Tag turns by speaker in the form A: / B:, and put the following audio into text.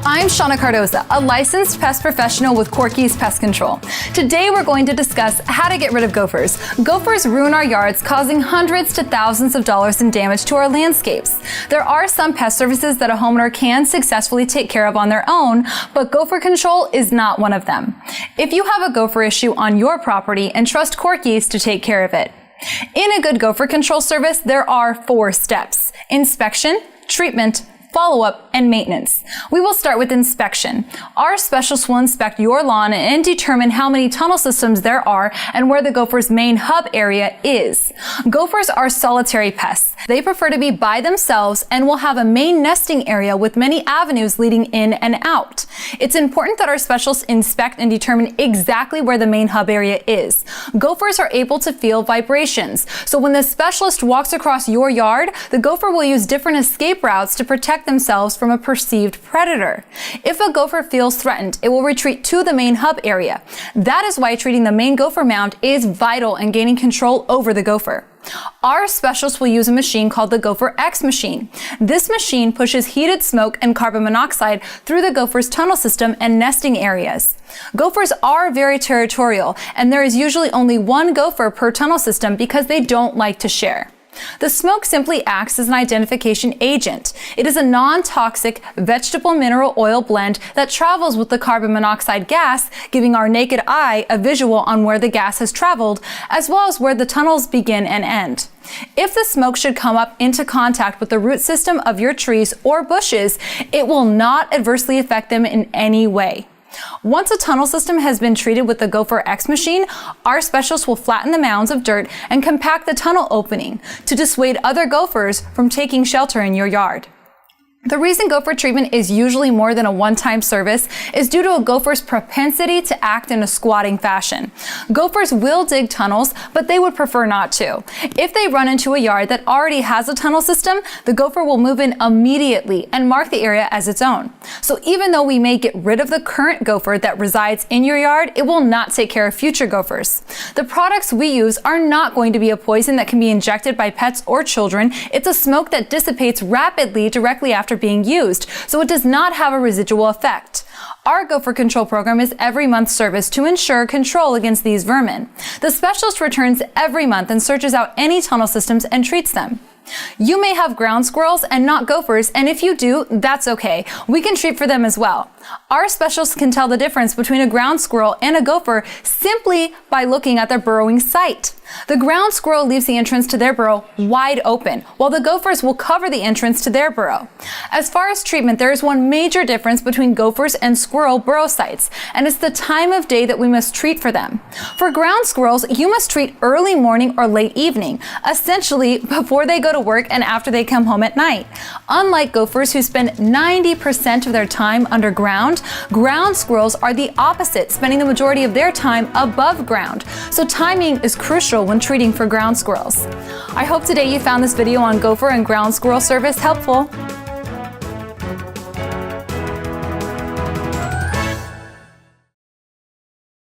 A: I'm Shauna Cardoza, a licensed pest professional with Corky's Pest Control. Today we're going to discuss how to get rid of gophers. Gophers ruin our yards, causing hundreds to thousands of dollars in damage to our landscapes. There are some pest services that a homeowner can successfully take care of on their own, but gopher control is not one of them. If you have a gopher issue on your property, entrust Corky's to take care of it. In a good gopher control service, there are 4 steps: inspection, treatment, follow-up, and maintenance. We will start with inspection. Our specialists will inspect your lawn and determine how many tunnel systems there are and where the gopher's main hub area is. Gophers are solitary pests. They prefer to be by themselves and will have a main nesting area with many avenues leading in and out. It's important that our specialists inspect and determine exactly where the main hub area is. Gophers are able to feel vibrations, so when the specialist walks across your yard, the gopher will use different escape routes to protect themselves from a perceived predator. If a gopher feels threatened, it will retreat to the main hub area. That is why treating the main gopher mound is vital in gaining control over the gopher. Our specialists will use a machine called the Gopher X Machine. This machine pushes heated smoke and carbon monoxide through the gopher's tunnel system and nesting areas. Gophers are very territorial, and there is usually only one gopher per tunnel system because they don't like to share. The smoke simply acts as an identification agent. It is a non-toxic vegetable mineral oil blend that travels with the carbon monoxide gas, giving our naked eye a visual on where the gas has traveled, as well as where the tunnels begin and end. If the smoke should come up into contact with the root system of your trees or bushes, it will not adversely affect them in any way. Once a tunnel system has been treated with the Gopher X machine, our specialists will flatten the mounds of dirt and compact the tunnel opening to dissuade other gophers from taking shelter in your yard. The reason gopher treatment is usually more than a one-time service is due to a gopher's propensity to act in a squatting fashion. Gophers will dig tunnels, but they would prefer not to. If they run into a yard that already has a tunnel system, the gopher will move in immediately and mark the area as its own. So even though we may get rid of the current gopher that resides in your yard, it will not take care of future gophers. The products we use are not going to be a poison that can be injected by pets or children. It's a smoke that dissipates rapidly directly after being used, so it does not have a residual effect. Our gopher control program is every month service to ensure control against these vermin. The specialist returns every month and searches out any tunnel systems and treats them. You may have ground squirrels and not gophers, and if you do, that's okay. We can treat for them as well. Our specialists can tell the difference between a ground squirrel and a gopher simply by looking at their burrowing site. The ground squirrel leaves the entrance to their burrow wide open, while the gophers will cover the entrance to their burrow. As far as treatment, there is one major difference between gophers and squirrel burrow sites, and it's the time of day that we must treat for them. For ground squirrels, you must treat early morning or late evening, essentially before they go to work and after they come home at night. Unlike gophers who spend 90% of their time underground, ground squirrels are the opposite, spending the majority of their time above ground. So timing is crucial when treating for ground squirrels. I hope today you found this video on gopher and ground squirrel service helpful.